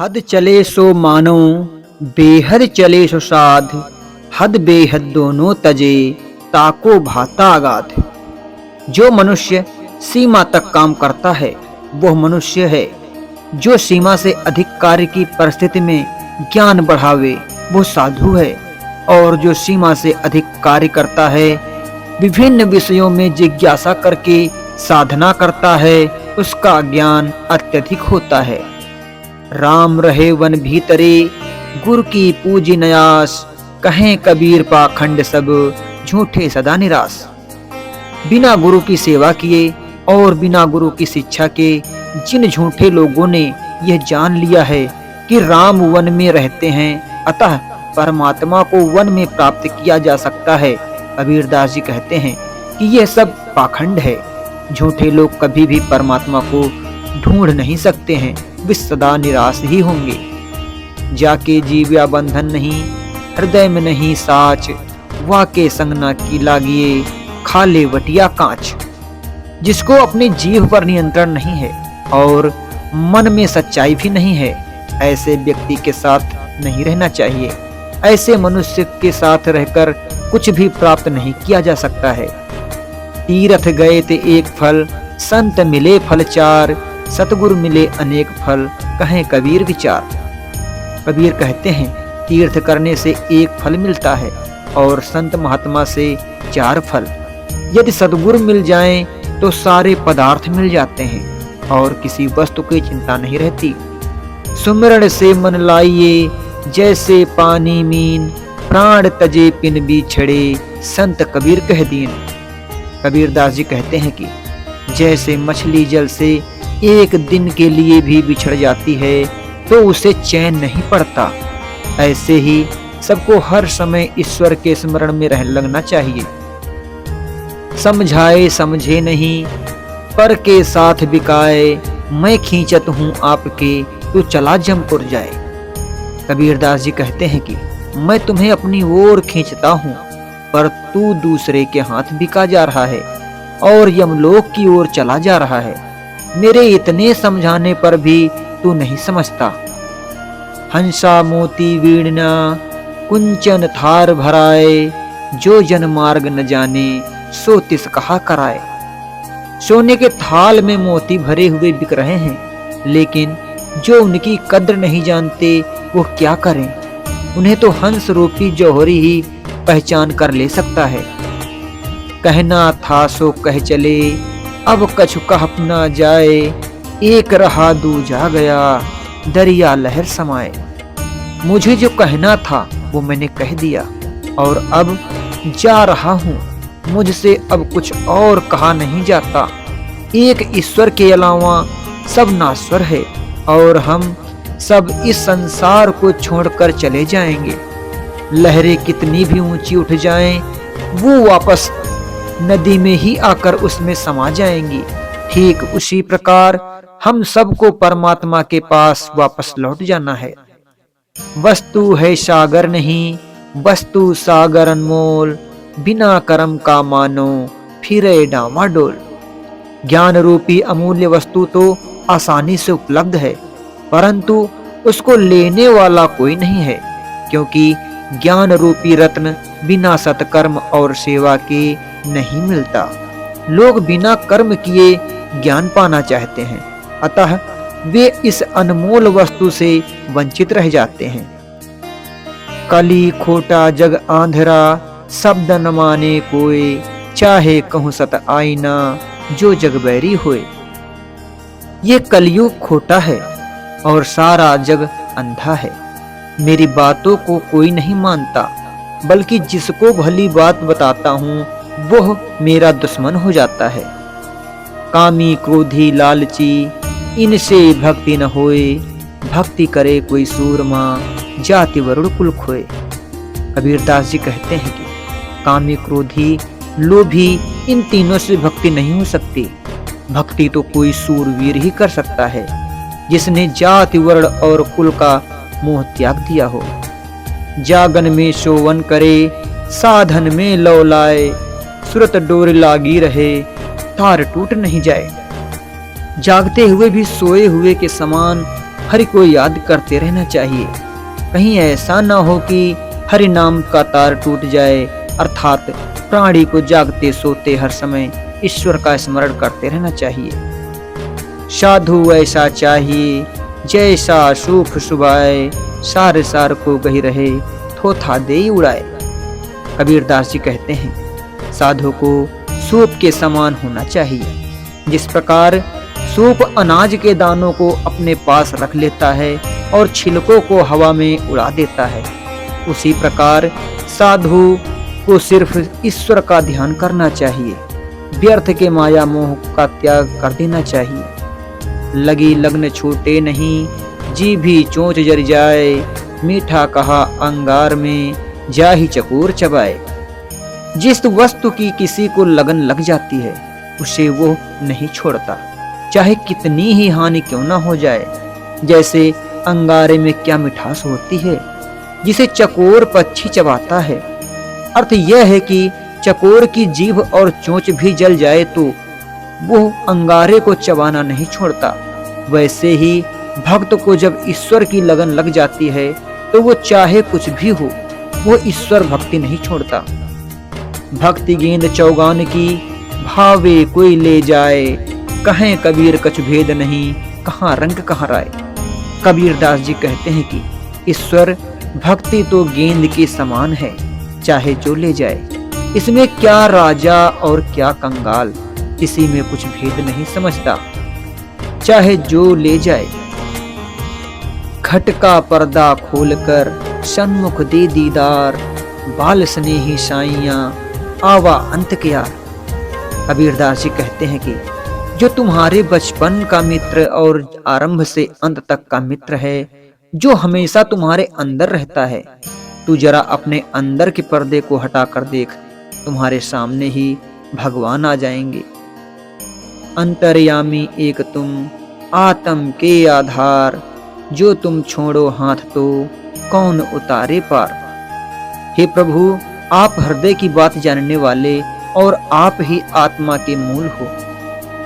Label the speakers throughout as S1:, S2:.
S1: हद चले सो मानो, बेहद चले सो साध। हद बेहद दोनों तजे, ताको भाता आगाध। जो मनुष्य सीमा तक काम करता है वह मनुष्य है। जो सीमा से अधिक कार्य की परिस्थिति में ज्ञान बढ़ावे वो साधु है। और जो सीमा से अधिक कार्य करता है, विभिन्न विषयों में जिज्ञासा करके साधना करता है, उसका ज्ञान अत्यधिक होता है। राम रहे वन भीतरे, गुरु की पूजी नयास। कहें कबीर पाखंड सब, झूठे सदा निराश। बिना गुरु की सेवा किए और बिना गुरु की शिक्षा के जिन झूठे लोगों ने यह जान लिया है कि राम वन में रहते हैं, अतः परमात्मा को वन में प्राप्त किया जा सकता है, कबीरदास जी कहते हैं कि यह सब पाखंड है। झूठे लोग कभी भी परमात्मा को ढूंढ नहीं सकते हैं, वे सदा निराश ही होंगे। जाके जीव्या बंधन नहीं, हृदय में नहीं साच। वाके संग ना की लागिए, खाले वटिया कांच। जिसको अपनी जीभ पर नियंत्रण नहीं है और मन में सच्चाई भी नहीं है, ऐसे व्यक्ति के साथ नहीं रहना चाहिए। ऐसे मनुष्य के साथ रहकर कुछ भी प्राप्त नहीं किया जा सकता है। तीर्थ गए थे एक फल, संत मिले फल चार। सतगुरु मिले अनेक फल, कहें कबीर विचार। कबीर कहते हैं तीर्थ करने से एक फल मिलता है और संत महात्मा से 4 फल। यदि सतगुरु मिल जाएं तो सारे पदार्थ मिल जाते हैं और किसी वस्तु की चिंता नहीं रहती। सुमिरन से मन लाइए, जैसे पानी मीन। प्राण तजे पिन बिछड़े, संत कबीर कह दीन। कबीरदास जी कहते हैं कि जैसे मछली जल से एक दिन के लिए भी बिछड़ जाती है तो उसे चैन नहीं पड़ता, ऐसे ही सबको हर समय ईश्वर के स्मरण में लगना चाहिए। समझाए समझे नहीं, पर के साथ बिकाए। मैं खींचत हूँ आपके, तू चला जमपुर जाए। कबीरदास जी कहते हैं कि मैं तुम्हें अपनी ओर खींचता हूँ, पर तू दूसरे के हाथ बिका जा रहा है और यमलोक की ओर चला जा रहा है। मेरे इतने समझाने पर भी तू नहीं समझता। हंसा मोती वीणा, कुंचन थार भराए। जो जन मार्ग न जाने, सो तिस कहा कराए। सोने के थाल में मोती भरे हुए बिक रहे हैं, लेकिन जो उनकी कद्र नहीं जानते वो क्या करें। उन्हें तो हंस रूपी जौहरी ही पहचान कर ले सकता है। कहना था सो कह चले, अब कछु कह न जाए। एक रहा दूजा गया, दरिया लहर समाए। मुझे जो कहना था वो मैंने कह दिया और अब जा रहा हूँ। मुझसे अब कुछ और कहा नहीं जाता। एक ईश्वर के अलावा सब नाश्वर है और हम सब इस संसार को छोड़कर चले जाएंगे। लहरें कितनी भी ऊंची उठ जाएं, वो वापस नदी में ही आकर उसमें समा जाएंगी। ठीक उसी प्रकार हम सबको परमात्मा के पास वापस लौट जाना है। वस्तु है सागर नहीं, वस्तु सागर अनमोल। बिना कर्म का मानो, फिरे डामाडोल। ज्ञान रूपी अमूल्य वस्तु तो आसानी से उपलब्ध है, परंतु उसको लेने वाला कोई नहीं है, क्योंकि ज्ञान रूपी रत्न बिना सत्कर्म और सेवा के नहीं मिलता। लोग बिना कर्म किए ज्ञान पाना चाहते हैं, अतः वे इस अनमोल वस्तु से वंचित रह जाते हैं। कली खोटा जग आंधरा, शब्द न माने कोई। चाहे कहूँ सत आईना, जो जग बैरी होए। ये कलयुग खोटा है और सारा जग अंधा है। मेरी बातों को कोई नहीं मानता, बल्कि जिसको भली बात बताता हूँ वह मेरा दुश्मन हो जाता है। कामी क्रोधी लालची, इनसे भक्ति न होए। भक्ति करे कोई सूरमा, जाति वरुण कुल खोए। कबीरदास जी कहते हैं कि कामी क्रोधी लोभी, इन तीनों से भक्ति नहीं हो सकती। भक्ति तो कोई सूरवीर ही कर सकता है, जिसने जाति वर्ण और कुल का मोह त्याग दिया हो। जागन में शोवन करे, साधन में लौ लाए। सुरत डोर लागी रहे, तार टूट नहीं जाए। जागते हुए भी सोए हुए के समान हरि को याद करते रहना चाहिए। कहीं ऐसा ना हो कि हरि नाम का तार टूट जाए, अर्थात प्राणी को जागते सोते हर समय ईश्वर का स्मरण करते रहना चाहिए। साधु ऐसा चाहिए जैसा सूफ सुभाए, सार सार को गही रहे थोथा दे उड़ाए। कबीरदास जी कहते हैं साधु को सूप के समान होना चाहिए। जिस प्रकार सूप अनाज के दानों को अपने पास रख लेता है और छिलकों को हवा में उड़ा देता है, उसी प्रकार साधु को सिर्फ ईश्वर का ध्यान करना चाहिए। व्यर्थ के माया मोह का त्याग कर देना चाहिए। लगी लगन छूटे नहीं, जी भी चोंच जर जाए, मीठा कहा अंगार में जाहि चकोर चबाए। जिस वस्तु की किसी को लगन लग जाती है उसे वो नहीं छोड़ता, चाहे कितनी ही हानि क्यों ना हो जाए। जैसे अंगारे में क्या मिठास होती है जिसे चकोर पक्षी चबाता है। अर्थ यह है कि चकोर की जीभ और चोंच भी जल जाए तो वो अंगारे को चबाना नहीं छोड़ता। वैसे ही भक्त को जब ईश्वर की लगन लग जाती है तो वो चाहे कुछ भी हो, वो ईश्वर भक्ति नहीं छोड़ता। भक्ति गेंद चौगान की, भावे कोई ले जाए, कहें कबीर कछु भेद नहीं, कहाँ रंग कहाँ राय। कबीरदास जी कहते हैं कि ईश्वर भक्ति तो गेंद के समान है, चाहे जो ले जाए। इसमें क्या राजा और क्या कंगाल, किसी में कुछ भेद नहीं समझता, चाहे जो ले जाए। खटका पर्दा खोलकर सन्मुख दे दीदार, बाल स्नेही साइयां आवा अंत के यार। कबीरदास जी कहते हैं कि जो तुम्हारे बचपन का मित्र और आरंभ से अंत तक का मित्र है, जो हमेशा तुम्हारे अंदर रहता है, तू जरा अपने अंदर के पर्दे को हटा कर देख, तुम्हारे सामने ही भगवान आ जाएंगे। अंतर्यामी एक तुम, आत्म के आधार, जो तुम छोड़ो हाथ तो कौन उतारे पार। हे प्रभु, आप हृदय की बात जानने वाले और आप ही आत्मा के मूल हो।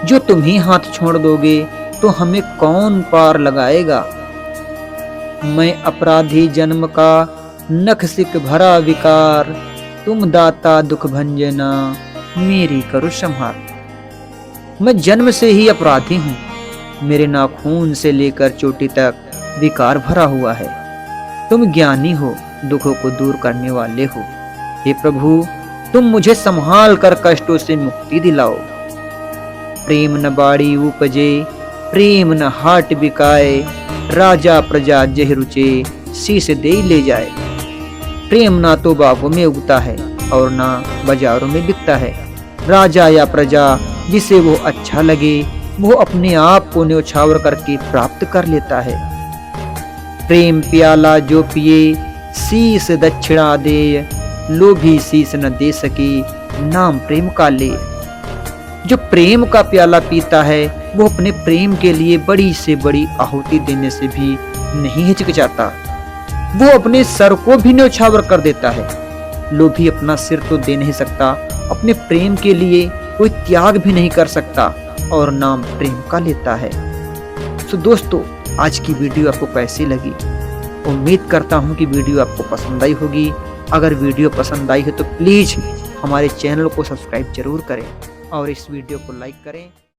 S1: जो तुम ही हाथ छोड़ दोगे तो हमें कौन पार लगाएगा। मैं अपराधी जन्म का, नख सिक भरा विकार, तुम दाता दुख भंजना, मेरी करो संहार। मैं जन्म से ही अपराधी हूँ, मेरे नाखून से लेकर चोटी तक विकार भरा हुआ है। तुम ज्ञानी हो, दुखों को दूर करने वाले हो। हे प्रभु, तुम मुझे संभाल कर कष्टों से मुक्ति दिलाओ। प्रेम न बाड़ी उपजे, प्रेम न हाट बिकाए, राजा प्रजा जह रुचे, शीश दे ले जाए। प्रेम ना तो बागों में उगता है और ना बाजारों में बिकता है। राजा या प्रजा जिसे वो अच्छा लगे वो अपने आप को न्यौछावर करके प्राप्त कर लेता है। प्रेम प्याला जो पिए, शीस दक्षिणा दे, लोभी शीस न दे सके, नाम प्रेम का ले। जो प्रेम का प्याला पीता है वो अपने प्रेम के लिए बड़ी से बड़ी आहुति देने से भी नहीं हिचकिचाता। वो अपने सर को भी न्यौछावर कर देता है। लोभी अपना सिर तो दे नहीं सकता, अपने प्रेम के लिए कोई त्याग भी नहीं कर सकता और नाम प्रेम का लेता है। तो दोस्तों, आज की वीडियो आपको कैसी लगी? उम्मीद करता हूँ कि वीडियो आपको पसंद आई होगी। अगर वीडियो पसंद आई है तो प्लीज़ हमारे चैनल को सब्सक्राइब जरूर करें और इस वीडियो को लाइक करें।